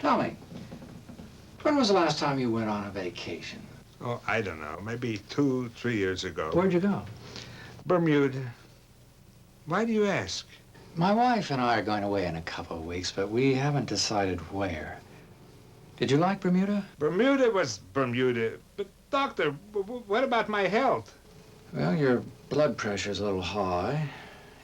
Tell me, when was the last time you went on a vacation? Oh, I don't know. Maybe 2, 3 years ago. Where'd you go? Bermuda. Why do you ask? My wife and I are going away in a couple of weeks, but we haven't decided where. Did you like Bermuda? Bermuda was Bermuda. But, doctor, what about my health? Well, your blood pressure's a little high,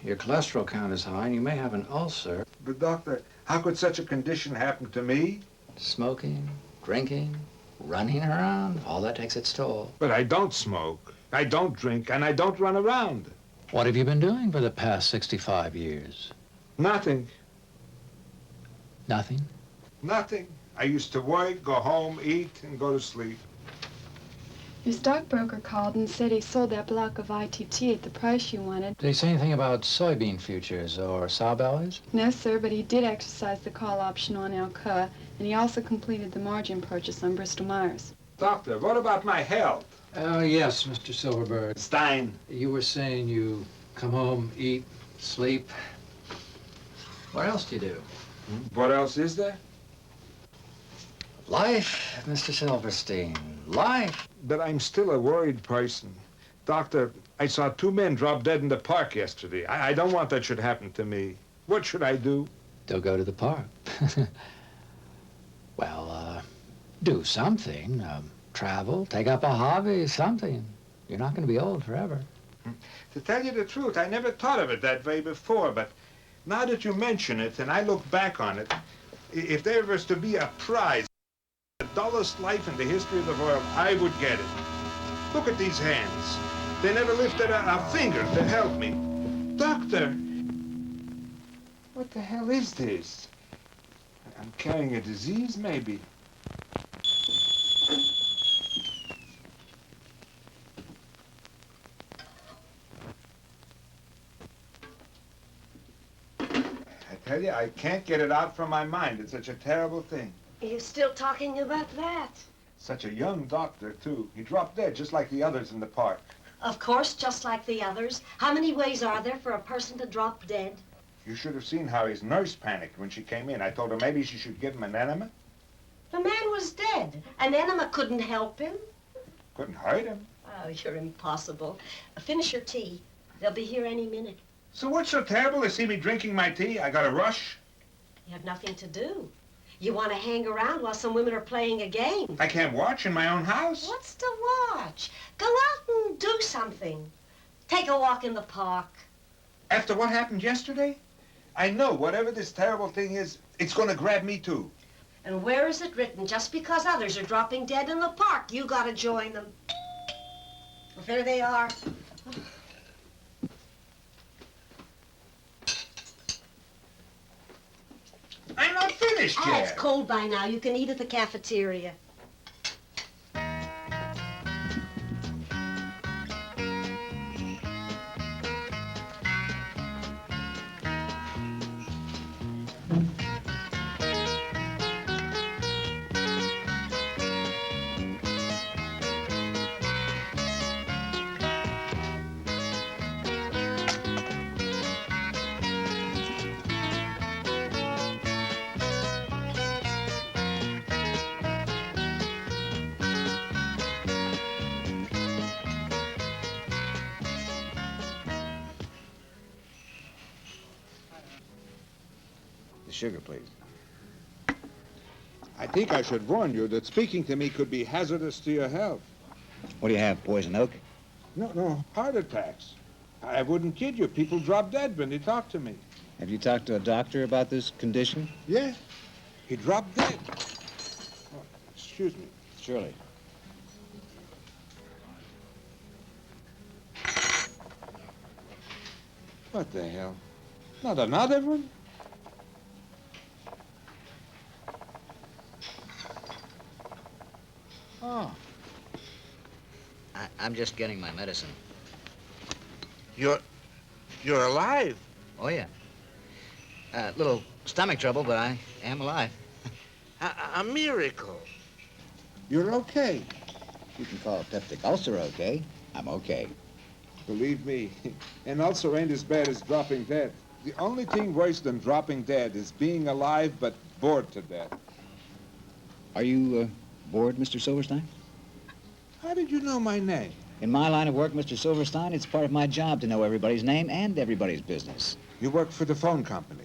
your cholesterol count is high, and you may have an ulcer. But, doctor, how could such a condition happen to me? Smoking, drinking, running around, all that takes its toll. But I don't smoke, I don't drink, and I don't run around. What have you been doing for the past 65 years? Nothing. Nothing? Nothing. I used to work, go home, eat, and go to sleep. Your stockbroker called and said he sold that block of ITT at the price you wanted. Did he say anything about soybean futures or sow bellies? No, sir, but he did exercise the call option on Alcoa, and he also completed the margin purchase on Bristol-Myers. Doctor, what about my health? Oh, yes, Mr. Silverberg. Stein. You were saying you come home, eat, sleep. What else do you do? What else is there? Life, Mr. Silverstein, life. But I'm still a worried person. Doctor, I saw 2 men drop dead in the park yesterday. I don't want that should happen to me. What should I do? Don't go to the park. Well, do something. Travel, take up a hobby, something. You're not going to be old forever. To tell you the truth, I never thought of it that way before, but now that you mention it and I look back on it, if there was to be a prize, the dullest life in the history of the world, I would get it. Look at these hands. They never lifted a finger to help me. Doctor, what the hell is this? I'm carrying a disease, maybe. I tell you, I can't get it out from my mind. It's such a terrible thing. Are you still talking about that? Such a young doctor, too. He dropped dead just like the others in the park. Of course, just like the others. How many ways are there for a person to drop dead? You should have seen how his nurse panicked when she came in. I told her maybe she should give him an enema. The man was dead. An enema couldn't help him. Couldn't hurt him. Oh, you're impossible. Finish your tea. They'll be here any minute. So what's so terrible to see me drinking my tea? I got to rush. You have nothing to do. You want to hang around while some women are playing a game. I can't watch in my own house. What's to watch? Go out and do something. Take a walk in the park. After what happened yesterday, I know whatever this terrible thing is, it's going to grab me too. And where is it written? Just because others are dropping dead in the park, you got to join them. Well, there they are. I'm not finished Ah, yet. it's cold by now. You can eat at the cafeteria. The sugar, please. I think I should warn you that speaking to me could be hazardous to your health. What do you have, poison oak? No, heart attacks. I wouldn't kid you. People drop dead when they talk to me. Have you talked to a doctor about this condition? Yeah, he dropped dead. Oh, excuse me. Surely. What the hell? Not another one? Oh. I'm just getting my medicine. You're alive. Oh, yeah. Little stomach trouble, but I am alive. A miracle. You're okay. You can call a peptic ulcer okay. I'm okay. Believe me, an ulcer ain't as bad as dropping dead. The only thing worse than dropping dead is being alive but bored to death. Are you bored, Mr. Silverstein? How did you know my name? In my line of work, Mr. Silverstein, it's part of my job to know everybody's name and everybody's business. You work for the phone company.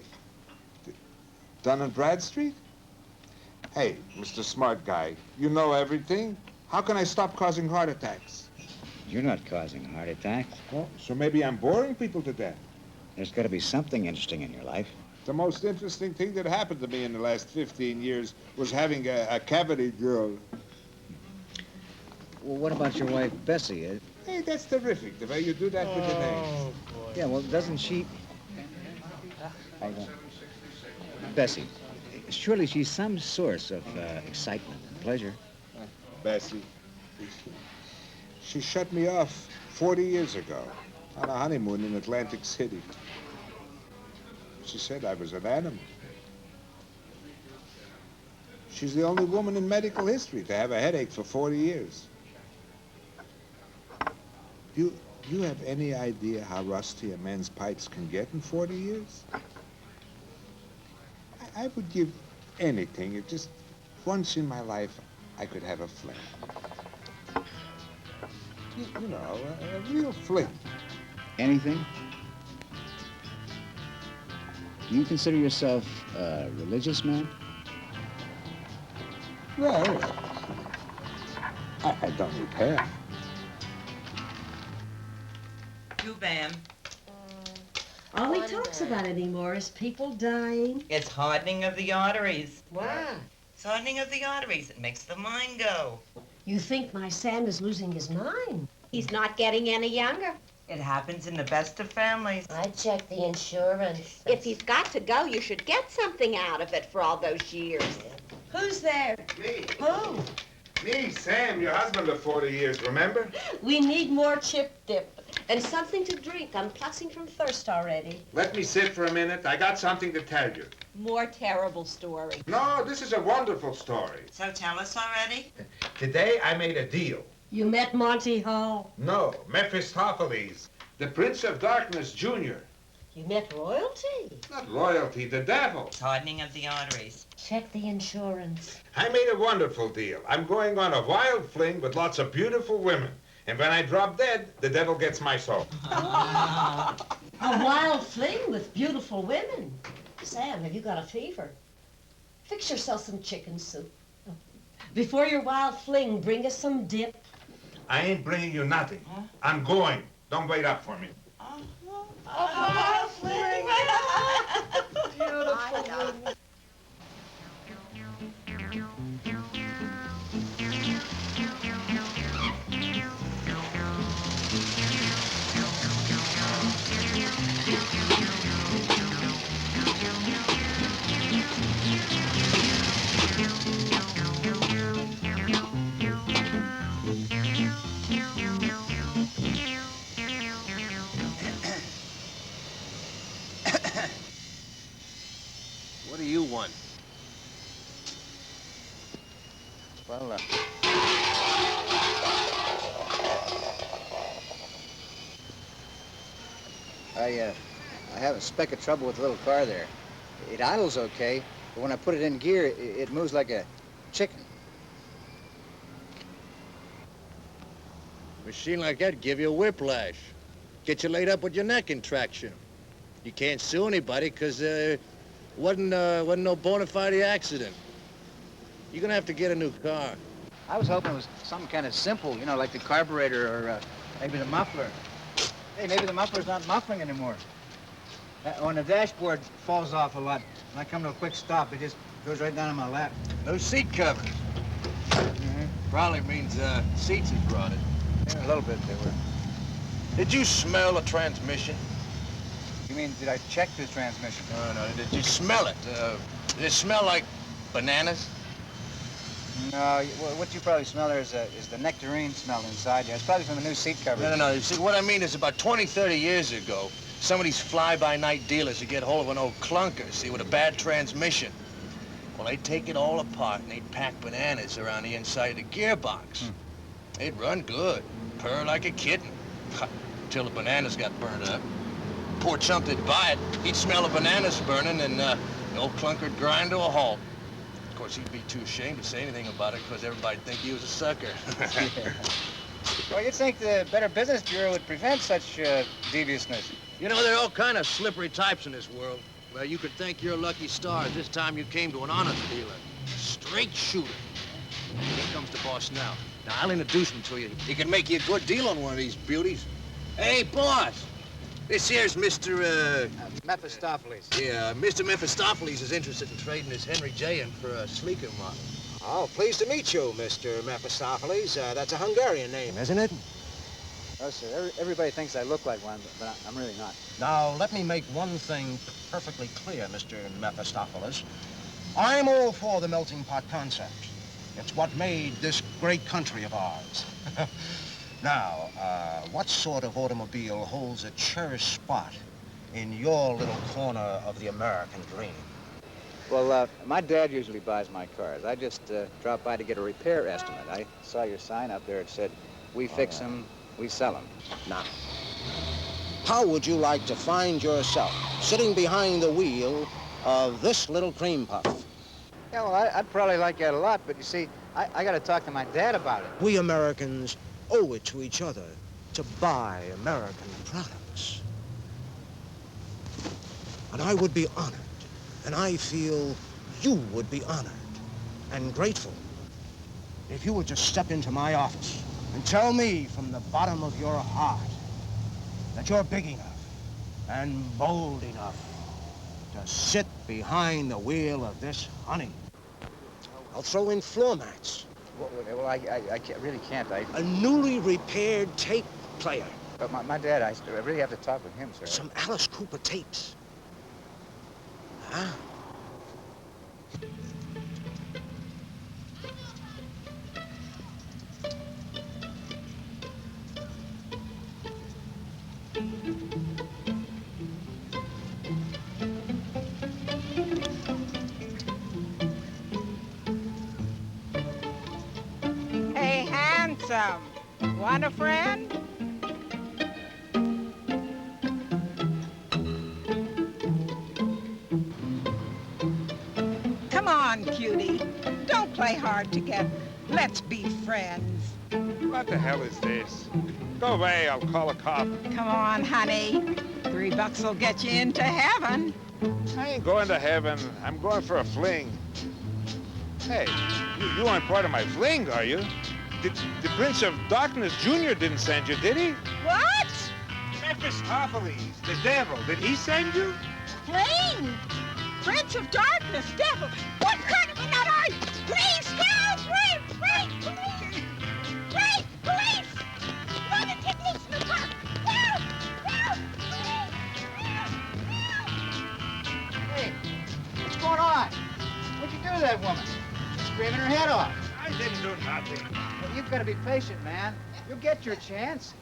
Dun and Bradstreet? Hey, Mr. Smart Guy, you know everything. How can I stop causing heart attacks? You're not causing heart attacks. Well, so maybe I'm boring people to death. There's got to be something interesting in your life. The most interesting thing that happened to me in the last 15 years was having a cavity girl. Well, what about your wife, Bessie? Hey, that's terrific, the way you do that with the names. Yeah, well, doesn't she... Bessie, surely she's some source of excitement and pleasure. Bessie. She shut me off 40 years ago on a honeymoon in Atlantic City. She said I was an animal. She's the only woman in medical history to have a headache for 40 years. Do you have any idea how rusty a man's pipes can get in 40 years? I would give anything if just once in my life I could have a fling. You know, a real fling. Anything? Do you consider yourself a religious man? Well, I don't repair. You, Bam. All he talks about anymore is people dying. It's hardening of the arteries. Why? It's hardening of the arteries. It makes the mind go. You think my Sam is losing his mind? He's not getting any younger. It happens in the best of families. I checked the insurance. If he's got to go, you should get something out of it for all those years. Who's there? Me. Who? Me, Sam, your husband of 40 years, remember? We need more chip dip and something to drink. I'm tossing from thirst already. Let me sit for a minute. I got something to tell you. More terrible story. No, this is a wonderful story. So tell us already. Today I made a deal. You met Monty Hall. No, Mephistopheles, the Prince of Darkness, Jr. You met royalty. Not royalty, the devil. It's hardening of the arteries. Check the insurance. I made a wonderful deal. I'm going on a wild fling with lots of beautiful women. And when I drop dead, the devil gets my soul. A wild fling with beautiful women. Sam, have you got a fever? Fix yourself some chicken soup. Before your wild fling, bring us some dip. I ain't bringing you nothing. I'm going. Don't wait up for me. A wild fling. Beautiful. What do you want? Well, I have a speck of trouble with the little car there. It idles okay, but when I put it in gear, it moves like a chicken. Machine like that give you a whiplash. Get you laid up with your neck in traction. You can't sue anybody because wasn't no bona fide accident. You're gonna have to get a new car. I was hoping it was something kind of simple, you know, like the carburetor or maybe the muffler. Hey, maybe the muffler's not muffling anymore. When the dashboard falls off a lot, when I come to a quick stop, it just goes right down on my lap. No seat covers. Probably means seats is rotted. Yeah, a little bit, they were. Did you smell a transmission? You mean, did I check the transmission? No. Did you smell it? Did it smell like bananas? No, what you probably smell there is the nectarine smell inside you. It's probably from the new seat cover. No. You see, what I mean is about 20, 30 years ago, some of these fly-by-night dealers would get hold of an old clunker, see, with a bad transmission. Well, they'd take it all apart and they'd pack bananas around the inside of the gearbox. They'd run good, purr like a kitten, until the bananas got burned up. Poor chump that'd buy it, he'd smell the bananas burning and the old clunker'd grind to a halt. Of course, he'd be too ashamed to say anything about it because everybody'd think he was a sucker. Well, you'd think the Better Business Bureau would prevent such deviousness. You know, there are all kind of slippery types in this world. Well, you could thank your lucky stars this time you came to an honest dealer. Straight shooter. Here comes the boss now. Now, I'll introduce him to you. He can make you a good deal on one of these beauties. Hey, boss! This here's Mr. Mephistopheles. Yeah, Mr. Mephistopheles is interested in trading his Henry J in for a sleeker model. Oh, pleased to meet you, Mr. Mephistopheles. That's a Hungarian name, isn't it? Oh, sir, everybody thinks I look like one, but I'm really not. Now, let me make one thing perfectly clear, Mr. Mephistopheles. I'm all for the melting pot concept. It's what made this great country of ours. Now, what sort of automobile holds a cherished spot in your little corner of the American dream? Well, my dad usually buys my cars. I just dropped by to get a repair estimate. I saw your sign up there. It said, we fix them, we sell them. Now, how would you like to find yourself sitting behind the wheel of this little cream puff? Yeah, well, I'd probably like that a lot, but you see, I got to talk to my dad about it. We Americans owe it to each other to buy American products. And I would be honored, and I feel you would be honored and grateful if you would just step into my office and tell me from the bottom of your heart that you're big enough and bold enough to sit behind the wheel of this honey. I'll throw in floor mats. Well, I really can't. A newly repaired tape player. But my dad, I really have to talk with him, sir. Some Alice Cooper tapes. Huh? Hey, handsome. Want a friend? Come on, cutie. Don't play hard to get. Let's be friends. What the hell is this? Go away, I'll call a cop. Come on, honey. $3 will get you into heaven. I ain't going to heaven. I'm going for a fling. Hey, you aren't part of my fling, are you? The Prince of Darkness Jr. didn't send you, did he? What? Mephistopheles, the devil. Did he send you? Fling! Prince of Darkness, devil! What kind of a nut are you? Please, girls! Wait! Police! Wait! Police! Run and take loose in the park! Help! Help! Hey, what's going on? What'd you do to that woman? Screaming her head off. I didn't do nothing. Well, you've got to be patient, man. You'll get your chance.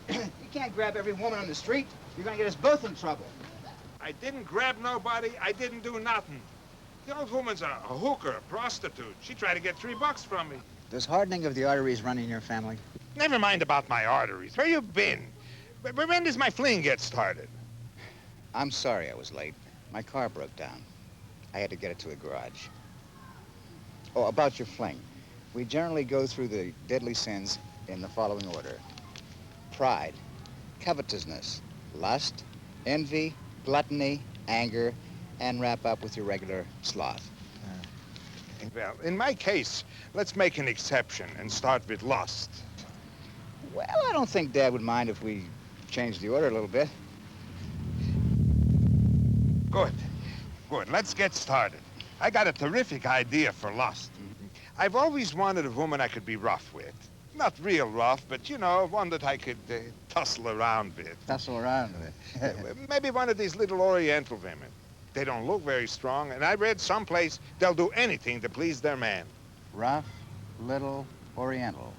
You can't grab every woman on the street. You're going to get us both in trouble. I didn't grab nobody. I didn't do nothing. The old woman's a hooker, a prostitute. She tried to get $3 from me. Does hardening of the arteries run in your family? Never mind about my arteries. Where you been? When does my fling get started? I'm sorry I was late. My car broke down. I had to get it to the garage. Oh, about your fling. We generally go through the deadly sins in the following order. Pride, covetousness, lust, envy, gluttony, anger, and wrap up with your regular sloth. Well, in my case, let's make an exception and start with lust. Well, I don't think Dad would mind if we changed the order a little bit. Good. Let's get started. I got a terrific idea for lust. I've always wanted a woman I could be rough with. Not real rough, but, you know, one that I could tussle around with. Tussle around with. Maybe one of these little Oriental women. They don't look very strong, and I read someplace they'll do anything to please their man. Rough, little, Oriental.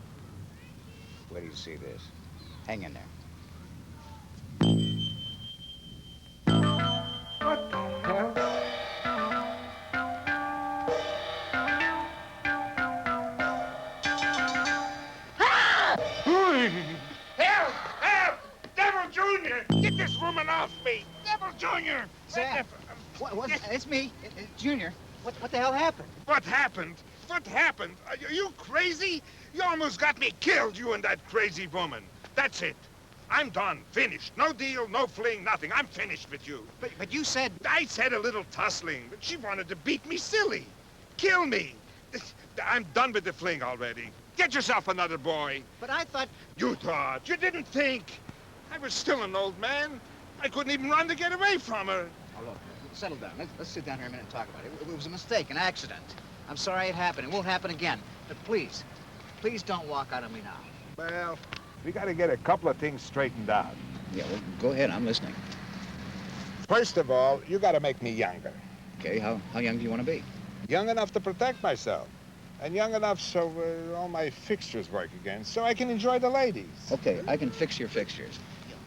Where do you see this? Hang in there. What the hell? Help! Help! Devil Jr.! Get this woman off me! Devil Jr.! Sam! It's me, Junior. What the hell happened? What happened? What happened? Are you crazy? You almost got me killed, you and that crazy woman. That's it. I'm done. Finished. No deal, no fling, nothing. I'm finished with you. But you said... I said a little tussling, but she wanted to beat me silly. Kill me. I'm done with the fling already. Get yourself another boy. But I thought... You thought. You didn't think. I was still an old man. I couldn't even run to get away from her. Oh, look, settle down. Let's sit down here a minute and talk about it. It was a mistake, an accident. I'm sorry it happened. It won't happen again. But please don't walk out on me now. Well, we got to get a couple of things straightened out. Yeah, well, go ahead. I'm listening. First of all, you got to make me younger. Okay, how young do you want to be? Young enough to protect myself. And young enough so all my fixtures work again, so I can enjoy the ladies. Okay, I can fix your fixtures.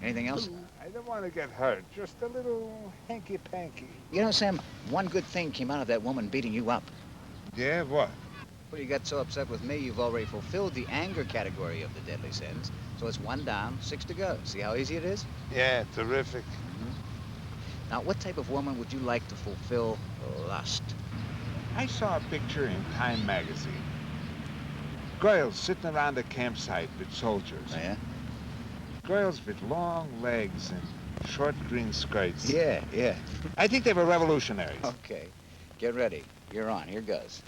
Anything else? I don't want to get hurt, just a little hanky-panky. You know, Sam, one good thing came out of that woman beating you up. Yeah, what? Well, you got so upset with me, you've already fulfilled the anger category of the deadly sins. So it's 1 down, 6 to go. See how easy it is? Yeah, terrific. Now, what type of woman would you like to fulfill lust? I saw a picture in Time magazine. Girls sitting around a campsite with soldiers. Oh, yeah? Girls with long legs and short green skirts. Yeah. I think they were revolutionaries. Okay, get ready. You're on. Here goes.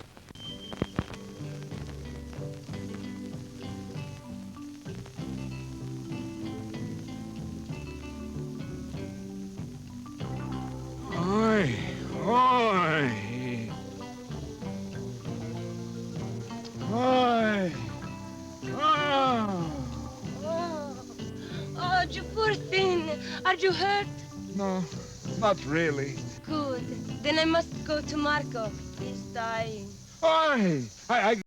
Oi, oi. Oi. Oh. Oh, you poor thing. Are you hurt? No, not really. Good. Then I must go to Marco. He's dying. Oi! I